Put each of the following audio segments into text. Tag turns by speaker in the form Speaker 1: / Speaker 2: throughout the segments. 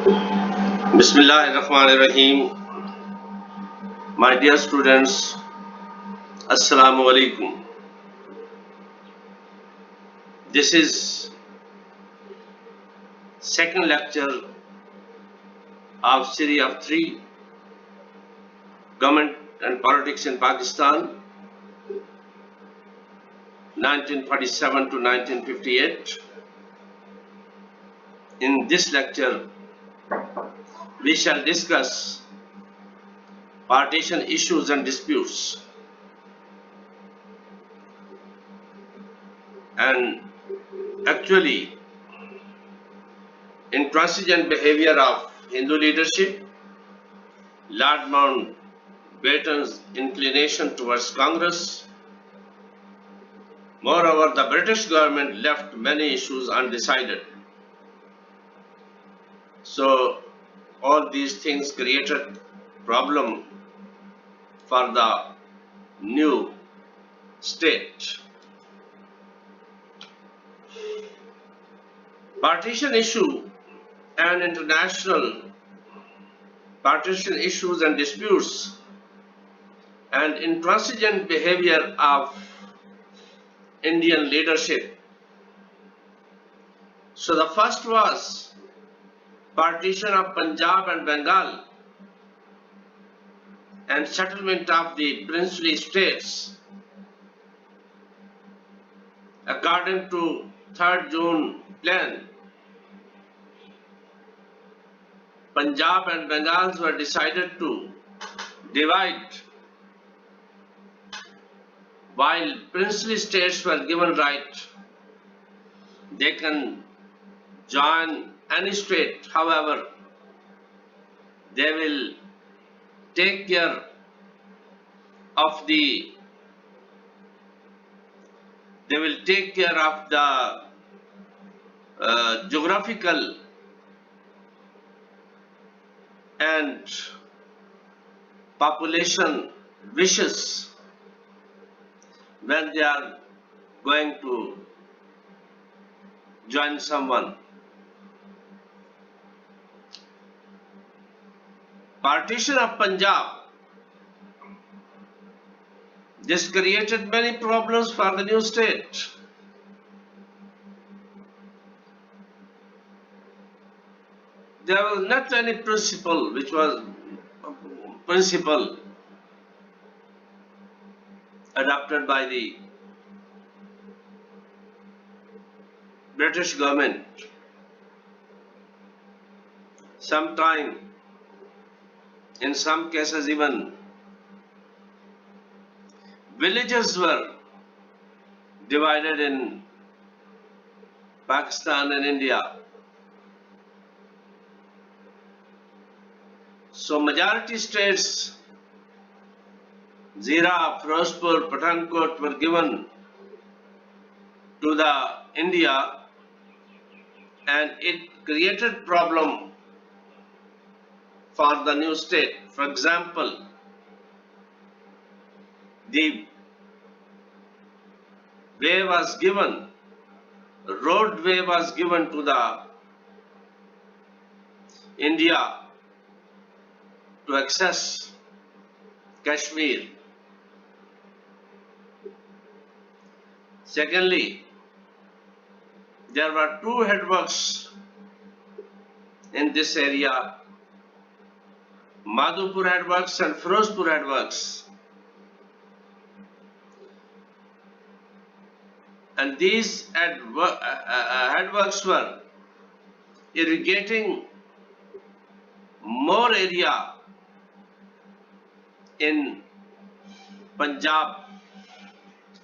Speaker 1: Bismillahirrahmanirrahim. My dear students, Assalamu alaikum. This is second lecture of series of 3, Government and Politics in Pakistan, 1947 to 1958. In this lecture, we shall discuss partition issues and disputes. And actually, intransigent behavior of Hindu leadership, Lord Mountbatten's inclination towards Congress. Moreover, the British government left many issues undecided. So all these things created problem for the new state. Partition issue and international partition issues and disputes and intransigent behavior of Indian leadership. So the first was partition of Punjab and Bengal and settlement of the princely states. According to 3rd June plan, Punjab and Bengals were decided to divide, while princely states were given right. They can join any state, however, they will take care of the geographical and population wishes when they are going to join someone. Partition of Punjab. This created many problems for the new state. There was not any principle adopted by the British government. Sometime, in some cases even, villages were divided in Pakistan and India. So majority states, Zira, Firozpur, Pathankot were given to the India, and it created problem for the new state. For example, the roadway was given to the India to access Kashmir. Secondly, there were 2 headworks in this area, Madhupur headworks and Firozpur headworks. And these headworks were irrigating more area in Punjab,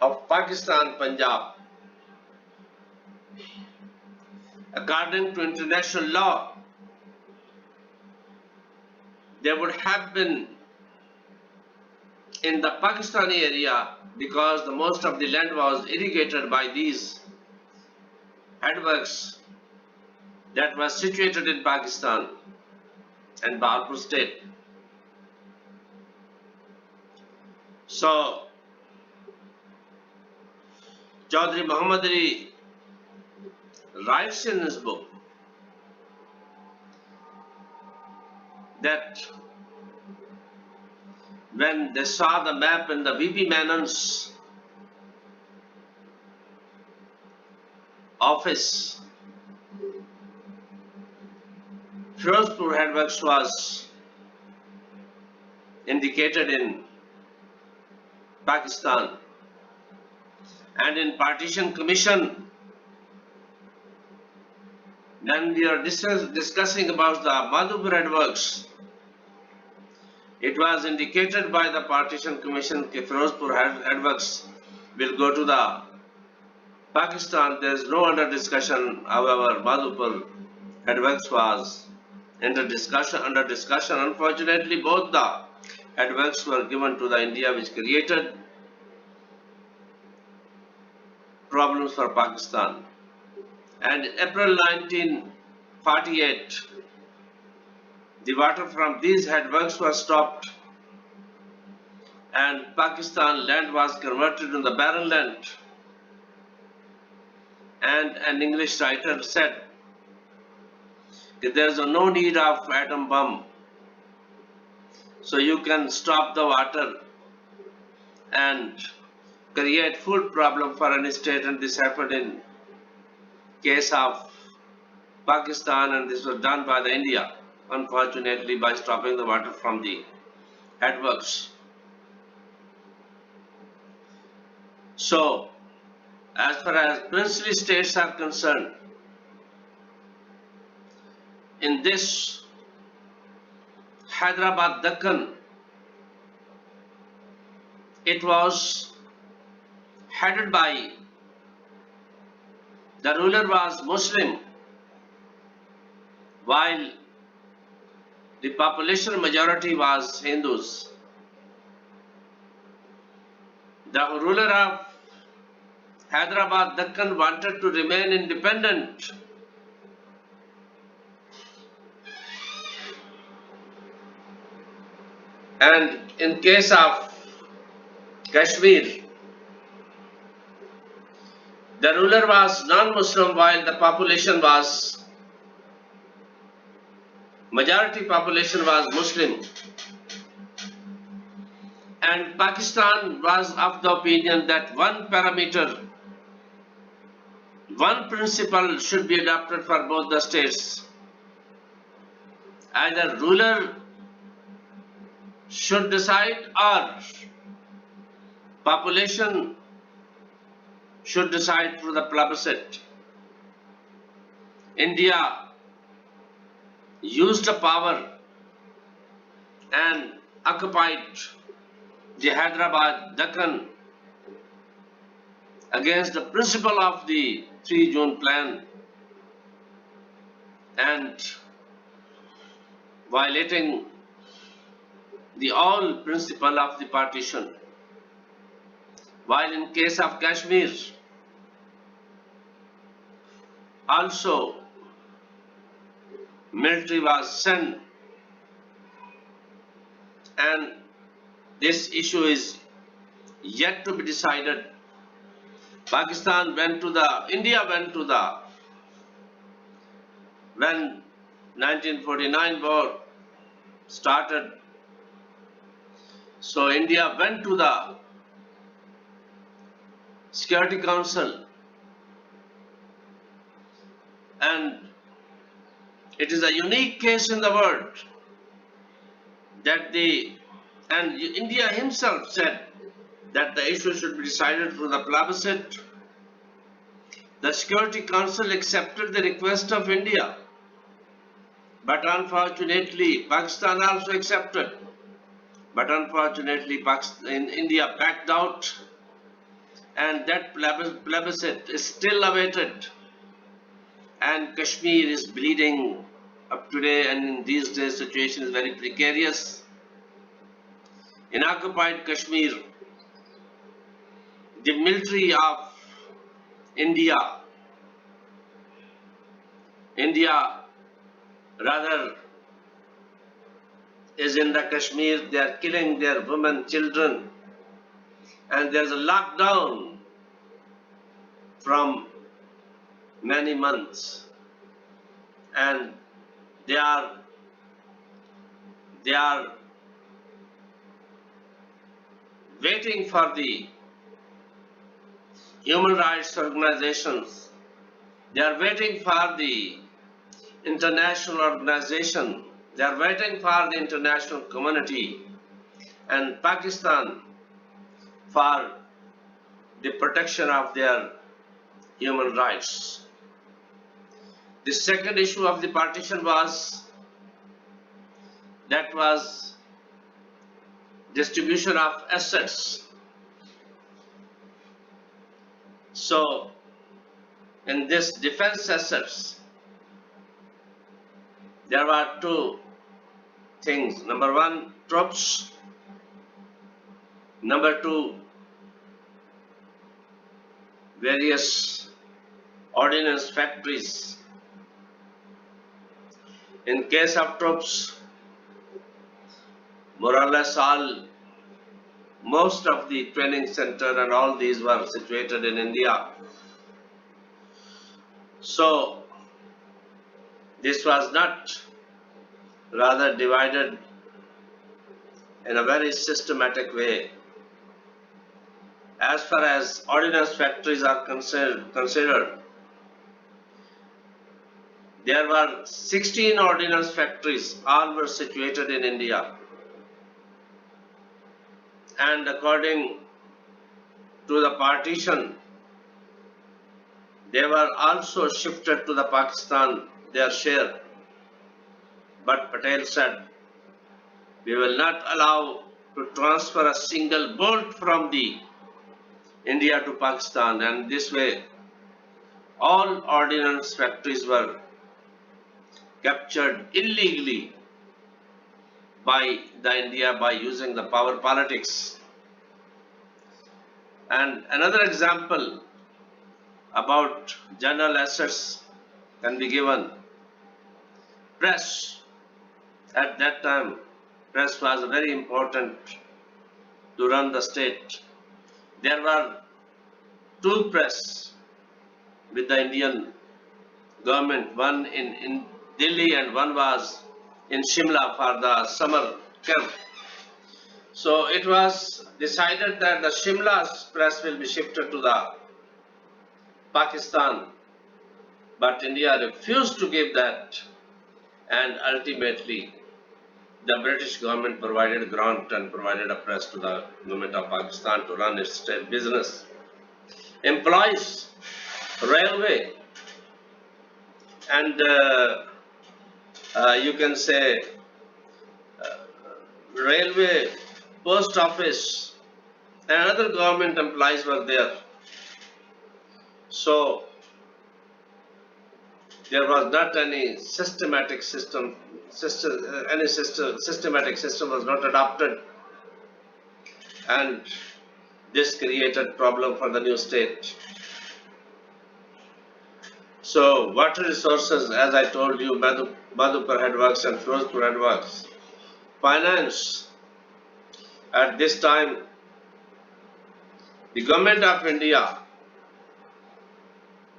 Speaker 1: of Pakistan, Punjab. According to international law, they would have been in the Pakistani area because the most of the land was irrigated by these headworks that was situated in Pakistan and Balpur state. So Chaudhry Muhammad Ali writes in his book that when they saw the map in the VP Menon's office, Firozpur Headworks was indicated in Pakistan, and in Partition Commission, when we are discussing about the Madhupur Headworks, it was indicated by the Partition Commission that Firozpur Headworks will go to the Pakistan. There is no other discussion. However, Madhupur Headworks was under discussion. Unfortunately, both the headworks were given to the India, which created problems for Pakistan. And April 1948, the water from these headworks was stopped, and Pakistan land was converted to the barren land. And an English writer said that there is no need of atom bomb, so you can stop the water and create food problem for any state. And this happened in case of Pakistan, and this was done by the India, unfortunately, by stopping the water from the headworks. So, as far as princely states are concerned, in this Hyderabad Deccan, it was headed by, the ruler was Muslim, while the population majority was Hindus. The ruler of Hyderabad Deccan wanted to remain independent, and in case of Kashmir, the ruler was non-Muslim while the population was, majority population was Muslim. And Pakistan was of the opinion that one parameter, one principle should be adopted for both the states. Either ruler should decide or population should decide through the plebiscite. India used the power and occupied the Hyderabad Deccan against the principle of the 3 June plan and violating the all principle of the partition. While in case of Kashmir, also military was sent, and this issue is yet to be decided. India went to the, when 1949 war started, so India went to the Security Council, and it is a unique case in the world that India himself said that the issue should be decided through the plebiscite. The Security Council accepted the request of India, but unfortunately Pakistan also accepted, but unfortunately India backed out, and that plebiscite is still awaited, and Kashmir is bleeding up today, and in these days situation is very precarious. In occupied Kashmir, the military of India rather is in the Kashmir. They are killing their women, children, and there is a lockdown from many months, and they are they are waiting for the human rights organizations, they are waiting for the international organization, they are waiting for the international community and Pakistan for the protection of their human rights. The second issue of the partition was distribution of assets. So in this defense assets, there were two things. Number one, troops. Number two, various ordnance factories. In case of troops, more or less most of the training center and all these were situated in India. So this was not rather divided in a very systematic way. As far as ordnance factories are considered, there were 16 ordnance factories, all were situated in India. And according to the partition, they were also shifted to the Pakistan, their share. But Patel said, we will not allow to transfer a single bolt from the India to Pakistan, and this way all ordnance factories were captured illegally by the India by using the power politics. And another example about general assets can be given. Press. At that time, press was very important to run the state. There were two press with the Indian government, one in Delhi and one was in Shimla for the summer camp. So it was decided that the Shimla's press will be shifted to the Pakistan, but India refused to give that, and ultimately the British government provided a grant and provided a press to the government of Pakistan to run its state business. Employees, railway, and you can say railway, post office, and other government employees were there. So there was not any systematic system was not adopted, and this created problem for the new state. So water resources, as I told you, Madhupur headworks and Firozpur headworks. Finance, at this time, the government of India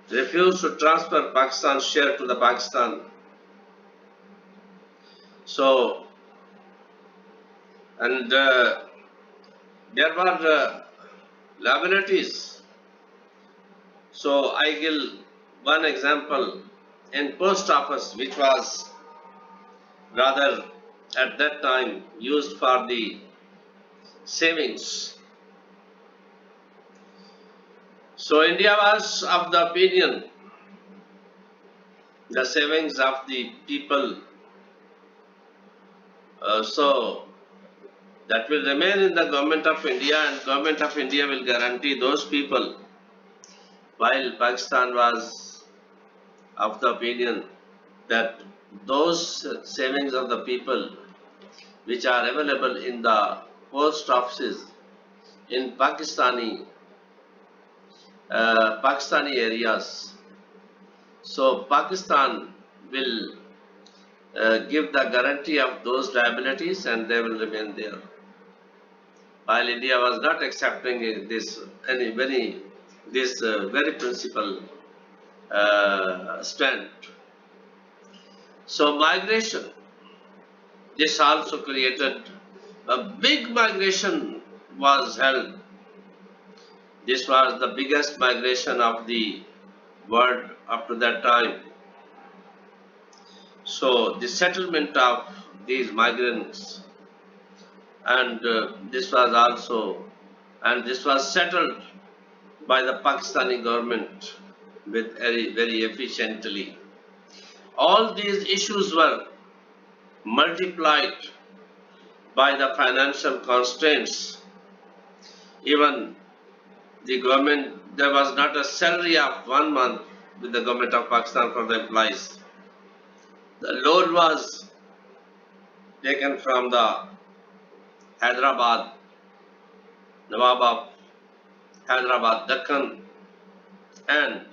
Speaker 1: refused to transfer Pakistan's share to the Pakistan. So, and there were liabilities. So I give one example in post office, which was rather at that time used for the savings. So India was of the opinion the savings of the people, so that will remain in the government of India, and government of India will guarantee those people, while Pakistan was of the opinion that those savings of the people which are available in the post offices in Pakistani areas, so Pakistan will give the guarantee of those liabilities and they will remain there, while India was not accepting this very principal stand. So migration, This also created a big migration was held. This was the biggest migration of the world up to that time. So the settlement of these migrants, and this was settled by the Pakistani government with very efficiently. All these issues were multiplied by the financial constraints. Even the government, there was not a salary of 1 month with the government of Pakistan for the employees. The loan was taken from the Hyderabad, Nawab of Hyderabad, Deccan, and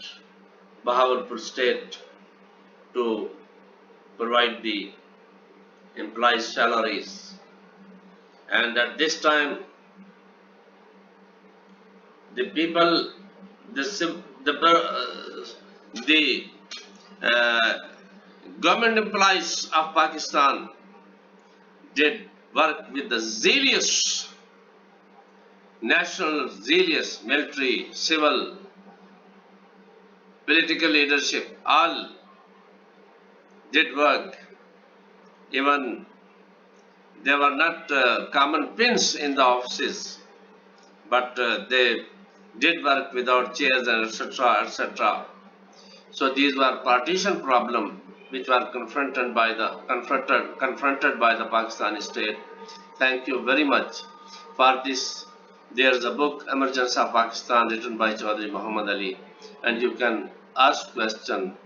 Speaker 1: Bahawalpur state to provide the employees' salaries. And at this time, the people, the the uh, government employees of Pakistan did work with the zealous, national zealous military, civil, political leadership, all did work. Even they were not common pins in the offices, but they did work without chairs and etc. etc. So these were partition problem which were confronted by the Pakistani state. Thank you very much for this. There is a book Emergence of Pakistan written by Chaudhry Muhammad Ali, and you can ask question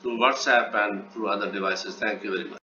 Speaker 1: through WhatsApp and through other devices. Thank you very much.